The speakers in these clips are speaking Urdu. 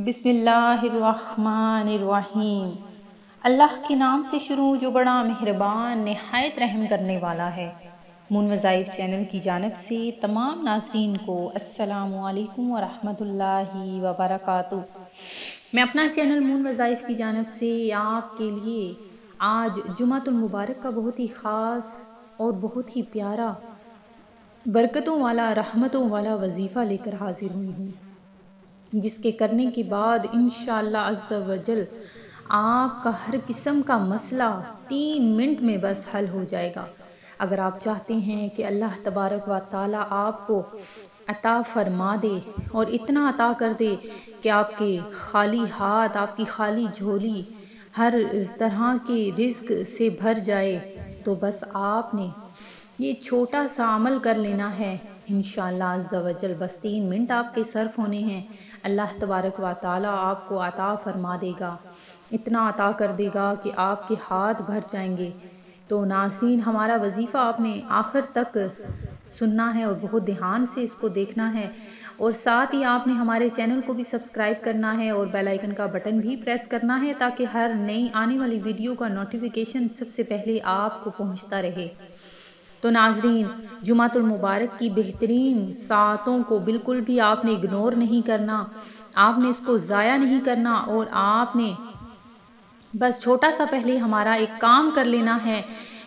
بسم اللہ الرحمن الرحیم۔ اللہ کے نام سے شروع جو بڑا مہربان نہایت رحم کرنے والا ہے۔ مون وظائف چینل کی جانب سے تمام ناظرین کو السلام علیکم ورحمۃ اللہ وبرکاتہ۔ میں اپنا چینل مون وظائف کی جانب سے آپ کے لیے آج جمعۃ المبارک کا بہت ہی خاص اور بہت ہی پیارا برکتوں والا رحمتوں والا وظیفہ لے کر حاضر ہوئی ہوں، جس کے کرنے کے بعد انشاءاللہ عز و جل آپ کا ہر قسم کا مسئلہ 3 منٹ میں بس حل ہو جائے گا۔ اگر آپ چاہتے ہیں کہ اللہ تبارک و تعالی آپ کو عطا فرما دے اور اتنا عطا کر دے کہ آپ کے خالی ہاتھ، آپ کی خالی جھولی ہر طرح کے رزق سے بھر جائے، تو بس آپ نے یہ چھوٹا سا عمل کر لینا ہے۔ انشاءاللہ عز و جل بس 3 منٹ آپ کے صرف ہونے ہیں، اللہ تبارک و تعالی آپ کو عطا فرما دے گا، اتنا عطا کر دے گا کہ آپ کے ہاتھ بھر جائیں گے۔ تو ناظرین، ہمارا وظیفہ آپ نے آخر تک سننا ہے اور بہت دھیان سے اس کو دیکھنا ہے، اور ساتھ ہی آپ نے ہمارے چینل کو بھی سبسکرائب کرنا ہے اور بیل آئیکن کا بٹن بھی پریس کرنا ہے، تاکہ ہر نئی آنے والی ویڈیو کا نوٹیفیکیشن سب سے پہلے آپ کو پہنچتا رہے۔ تو ناظرین، جمعۃ المبارک کی بہترین ساعتوں کو بالکل بھی آپ نے اگنور نہیں کرنا، آپ نے اس کو ضائع نہیں کرنا، اور آپ نے بس چھوٹا سا پہلے ہمارا ایک کام کر لینا ہے،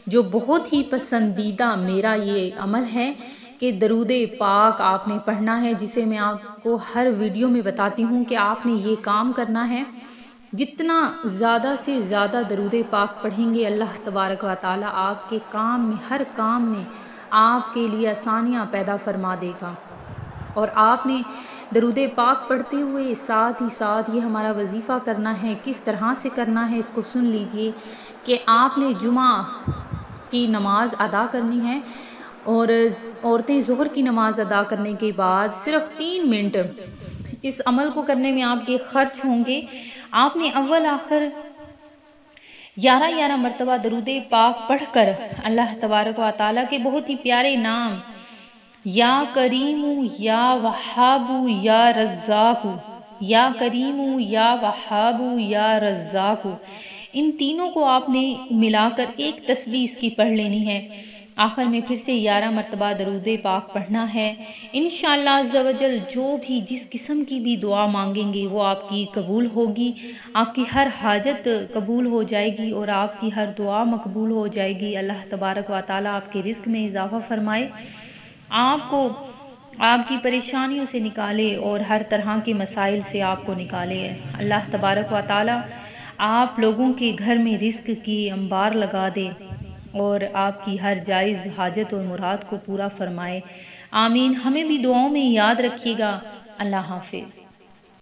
جو بہت ہی پسندیدہ میرا یہ عمل ہے کہ درود پاک آپ نے پڑھنا ہے، جسے میں آپ کو ہر ویڈیو میں بتاتی ہوں کہ آپ نے یہ کام کرنا ہے۔ جتنا زیادہ سے زیادہ درود پاک پڑھیں گے، اللہ تبارک و تعالی آپ کے کام میں، ہر کام میں آپ کے لیے آسانیاں پیدا فرما دے گا۔ اور آپ نے درود پاک پڑھتے ہوئے ساتھ ہی ساتھ یہ ہمارا وظیفہ کرنا ہے۔ کس طرح سے کرنا ہے اس کو سن لیجئے کہ آپ نے جمعہ کی نماز ادا کرنی ہے، اور عورتیں ظہر کی نماز ادا کرنے کے بعد صرف 3 منٹ اس عمل کو کرنے میں آپ کے خرچ ہوں گے۔ آپ نے اول آخر 11 مرتبہ درود پاک پڑھ کر اللہ تبارک و تعالی کے بہت ہی پیارے نام یا کریم یا وہاب یا رزاق، یا کریم یا وہاب یا رزاق، ان تینوں کو آپ نے ملا کر ایک تسبیح اس کی پڑھ لینی ہے۔ آخر میں پھر سے 11 مرتبہ درود پاک پڑھنا ہے۔ انشاءاللہ عز و جل جو بھی جس قسم کی بھی دعا مانگیں گے وہ آپ کی قبول ہوگی، آپ کی ہر حاجت قبول ہو جائے گی اور آپ کی ہر دعا مقبول ہو جائے گی۔ اللہ تبارک و تعالی آپ کے رزق میں اضافہ فرمائے، آپ کو آپ کی پریشانیوں سے نکالے اور ہر طرح کے مسائل سے آپ کو نکالے۔ اللہ تبارک و تعالی آپ لوگوں کے گھر میں رزق کی انبار لگا دے اور آپ کی ہر جائز حاجت اور مراد کو پورا فرمائے۔ آمین۔ ہمیں بھی دعاؤں میں یاد رکھیے گا۔ اللہ حافظ۔